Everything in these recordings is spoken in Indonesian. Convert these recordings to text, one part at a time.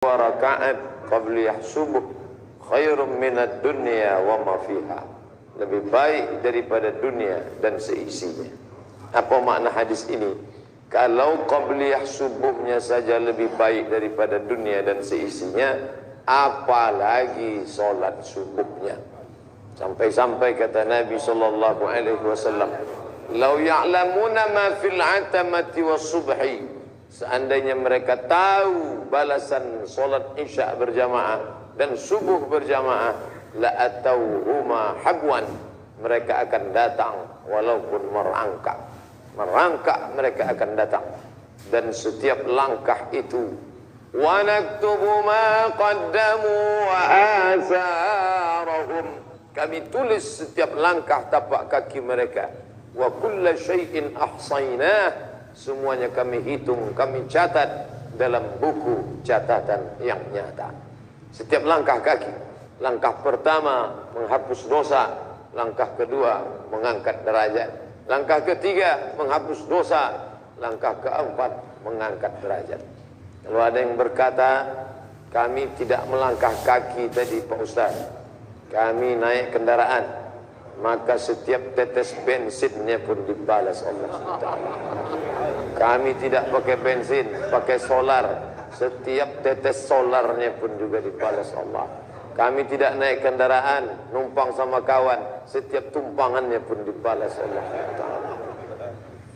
rakaat qabliyah subuh khairum minad dunya wa ma fiha, lebih baik daripada dunia dan seisinya. Apa makna hadis ini? Kalau qabliyah subuhnya saja lebih baik daripada dunia dan seisinya, apalagi solat subuhnya. Sampai-sampai kata Nabi sallallahu alaihi wasallam, "Lau ya'lamuna ma fil 'atamati was subhi", seandainya mereka tahu balasan solat isya berjamaah dan subuh berjamaah, la atauhuma habwan, mereka akan datang walaupun merangkak mereka akan datang. Dan setiap langkah itu, wa naktubu ma qaddamu wa asarahum, kami tulis setiap langkah tapak kaki mereka. Wa kulla syai'in ahsaynah, semuanya kami hitung, kami catat dalam buku catatan yang nyata. Setiap langkah kaki, langkah pertama menghapus dosa, langkah kedua mengangkat derajat, langkah ketiga menghapus dosa, langkah keempat mengangkat derajat. Kalau ada yang berkata, kami tidak melangkah kaki tadi Pak Ustaz, kami naik kendaraan, maka setiap tetes bensinnya pun dibalas Allah SWT. Kami tidak pakai bensin, pakai solar, setiap tetes solarnya pun juga dibalas Allah. Kami tidak naik kendaraan, numpang sama kawan, setiap tumpangannya pun dibalas Allah SWT.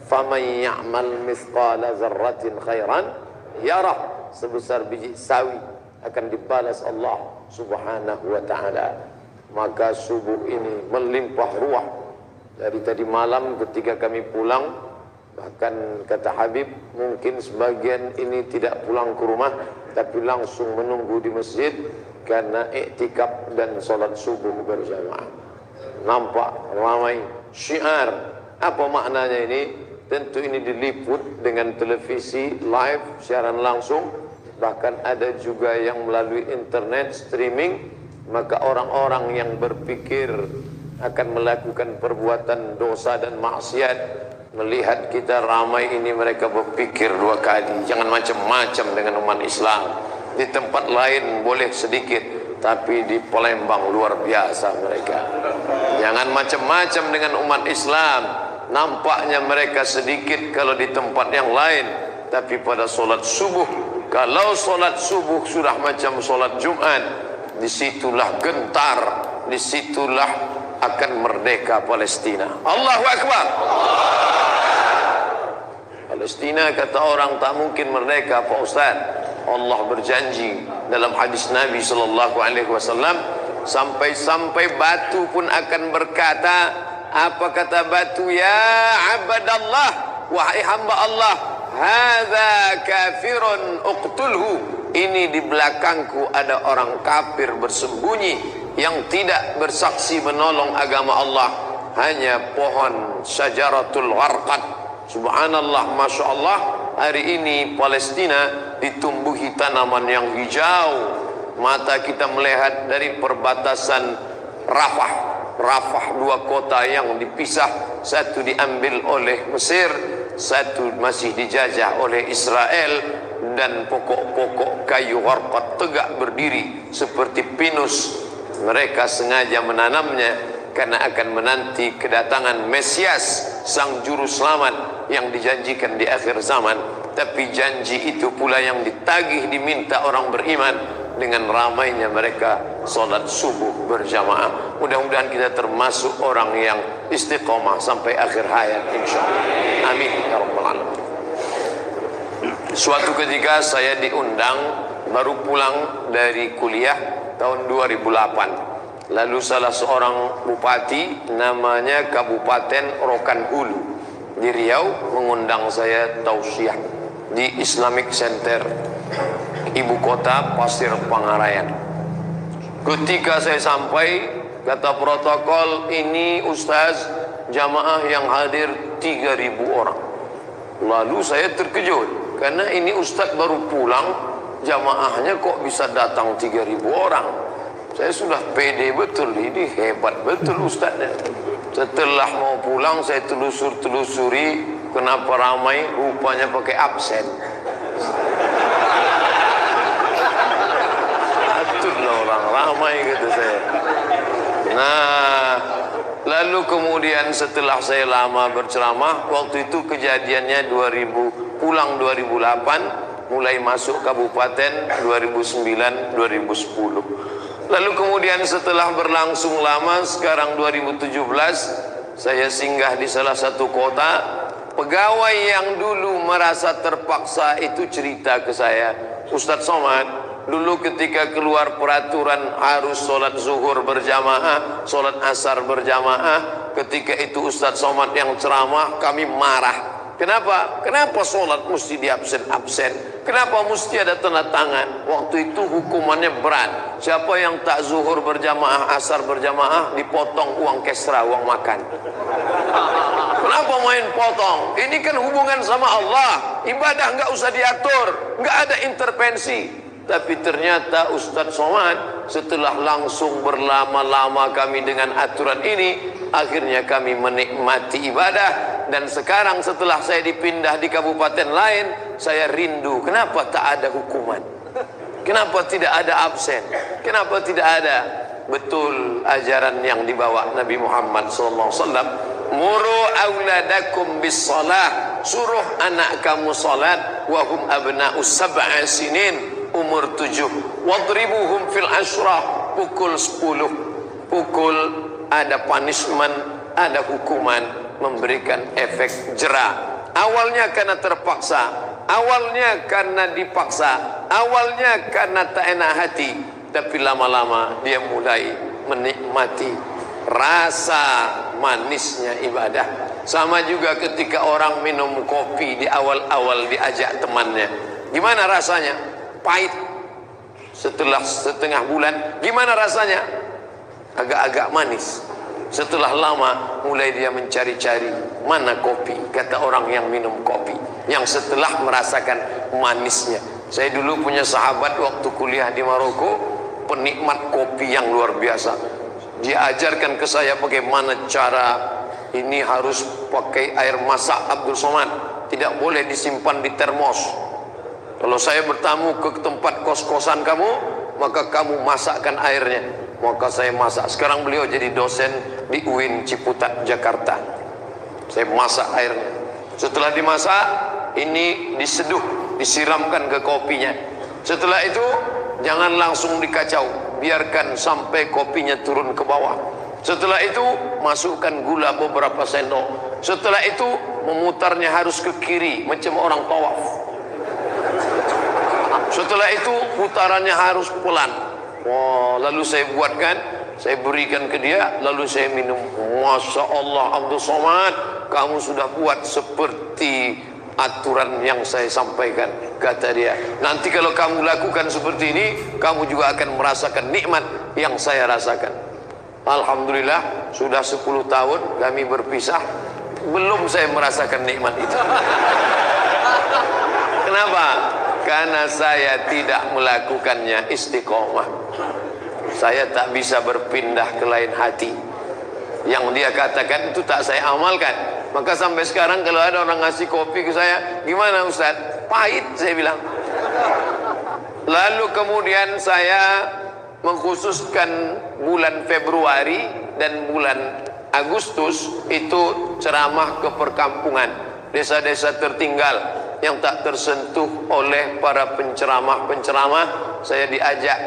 Faman ya'mal mithqala zarratin khairan yarah, sebesar biji sawi akan dibalas Allah Subhanahu wa ta'ala. Maka subuh ini melimpah ruah. Dari tadi malam ketika kami pulang, bahkan kata Habib, mungkin sebagian ini tidak pulang ke rumah, tapi langsung menunggu di masjid karena iktikaf dan solat subuh berjamaah. Nampak ramai syiar. Apa maknanya ini? Tentu ini diliput dengan televisi live, siaran langsung. Bahkan ada juga yang melalui internet streaming. Maka orang-orang yang berpikir akan melakukan perbuatan dosa dan maksiat, melihat kita ramai ini, mereka berpikir dua kali. Jangan macam-macam dengan umat Islam. Di tempat lain boleh sedikit, tapi di Palembang luar biasa mereka. Jangan macam-macam dengan umat Islam. Nampaknya mereka sedikit kalau di tempat yang lain, tapi pada solat subuh, kalau solat subuh sudah macam solat Jumat, disitulah gentar, disitulah akan merdeka Palestina. Allahu Akbar. Palestina kata orang tak mungkin merdeka Pak Ustaz. Allah berjanji dalam hadis Nabi sallallahu alaihi wasallam, sampai-sampai batu pun akan berkata, apa kata batu? Ya abadallah, wahai hamba Allah, hadza kafirun uqtulhu, ini di belakangku ada orang kafir bersembunyi yang tidak bersaksi menolong agama Allah, hanya pohon syajaratul gharqad. Subhanallah, Masya Allah, hari ini Palestina ditumbuhi tanaman yang hijau. Mata kita melihat dari perbatasan Rafah, dua kota yang dipisah, satu diambil oleh Mesir, satu masih dijajah oleh Israel, dan pokok-pokok kayu gharqad tegak berdiri seperti pinus. Mereka sengaja menanamnya karena akan menanti kedatangan Mesias, sang juru selamat yang dijanjikan di akhir zaman. Tapi janji itu pula yang ditagih, diminta orang beriman dengan ramainya mereka solat subuh berjamaah. Mudah-mudahan kita termasuk orang yang istiqomah sampai akhir hayat, insyaallah. Amin ya rabbal alamin. Suatu ketika saya diundang, baru pulang dari kuliah tahun 2008. Lalu salah seorang bupati, namanya Kabupaten Rokan Hulu di Riau, mengundang saya tausiah di Islamic Center ibu kota Pasir Pangarayan. Ketika saya sampai, kata protokol, ini Ustaz, jamaah yang hadir 3.000 orang. Lalu saya terkejut, karena ini Ustaz baru pulang, jamaahnya kok bisa datang 3.000 orang. Saya sudah pede betul, ini hebat betul Ustaznya. Setelah mau pulang, saya telusuri kenapa ramai, rupanya pakai absen. damai, kata saya. Nah, lalu kemudian setelah saya lama berceramah, waktu itu kejadiannya 2000, pulang 2008, mulai masuk kabupaten 2009 2010. Lalu kemudian setelah berlangsung lama, sekarang 2017, saya singgah di salah satu kota. Pegawai yang dulu merasa terpaksa itu cerita ke saya, Ustadz Somad, dulu ketika keluar peraturan harus sholat zuhur berjamaah, sholat asar berjamaah, ketika itu Ustadz Somad yang ceramah, kami marah. Kenapa? Kenapa sholat mesti diabsen-absen? Kenapa mesti ada tanda tangan? Waktu itu hukumannya berat. Siapa yang tak zuhur berjamaah, asar berjamaah, dipotong uang kesra, uang makan. Kenapa main potong? Ini kan hubungan sama Allah. Ibadah nggak usah diatur, nggak ada intervensi. Tapi ternyata Ustadz Somad setelah langsung berlama-lama kami dengan aturan ini, akhirnya kami menikmati ibadah. Dan sekarang setelah saya dipindah di kabupaten lain, saya rindu. Kenapa tak ada hukuman? Kenapa tidak ada absen? Kenapa tidak ada? Betul ajaran yang dibawa Nabi Muhammad SAW. Muru auladakum bis salah, suruh anak kamu salat, wahum abna'us sab'a sinin, umur 7. Wadribuhum fil ashrah, pukul 10. Pukul, ada punishment, ada hukuman, memberikan efek jera. Awalnya karena terpaksa, awalnya karena dipaksa, awalnya karena tak enak hati, tapi lama-lama dia mulai menikmati rasa manisnya ibadah. Sama juga ketika orang minum kopi di awal-awal diajak temannya, gimana rasanya? Pahit. Setelah setengah bulan, gimana rasanya? Agak-agak manis. Setelah lama mulai dia mencari-cari mana kopi, kata orang yang minum kopi, yang setelah merasakan manisnya. Saya dulu punya sahabat waktu kuliah di Maroko, penikmat kopi yang luar biasa. Dia ajarkan ke saya bagaimana cara ini, harus pakai air masak Abdul Somad, tidak boleh disimpan di termos. Kalau saya bertamu ke tempat kos-kosan kamu, maka kamu masakkan airnya. Maka saya masak. Sekarang beliau jadi dosen di UIN Ciputat, Jakarta. Saya masak airnya. Setelah dimasak, ini diseduh, disiramkan ke kopinya. Setelah itu, jangan langsung dikacau, biarkan sampai kopinya turun ke bawah. Setelah itu, masukkan gula beberapa sendok. Setelah itu, memutarnya harus ke kiri, macam orang tawaf. Setelah itu, putarannya harus pelan. Wah, lalu saya buatkan, saya berikan ke dia, lalu saya minum. Masya Allah, Abdul Somad, kamu sudah buat seperti aturan yang saya sampaikan, kata dia. Nanti kalau kamu lakukan seperti ini, kamu juga akan merasakan nikmat yang saya rasakan. Alhamdulillah, sudah 10 tahun kami berpisah, belum saya merasakan nikmat itu. Kenapa? Karena saya tidak melakukannya istiqomah. Saya tak bisa berpindah ke lain hati. Yang dia katakan itu tak saya amalkan. Maka sampai sekarang kalau ada orang ngasih kopi ke saya, gimana Ustaz? Pahit, saya bilang. Lalu kemudian saya mengkhususkan bulan Februari dan bulan Agustus itu ceramah ke perkampungan, desa-desa tertinggal yang tak tersentuh oleh para penceramah-penceramah. Saya diajak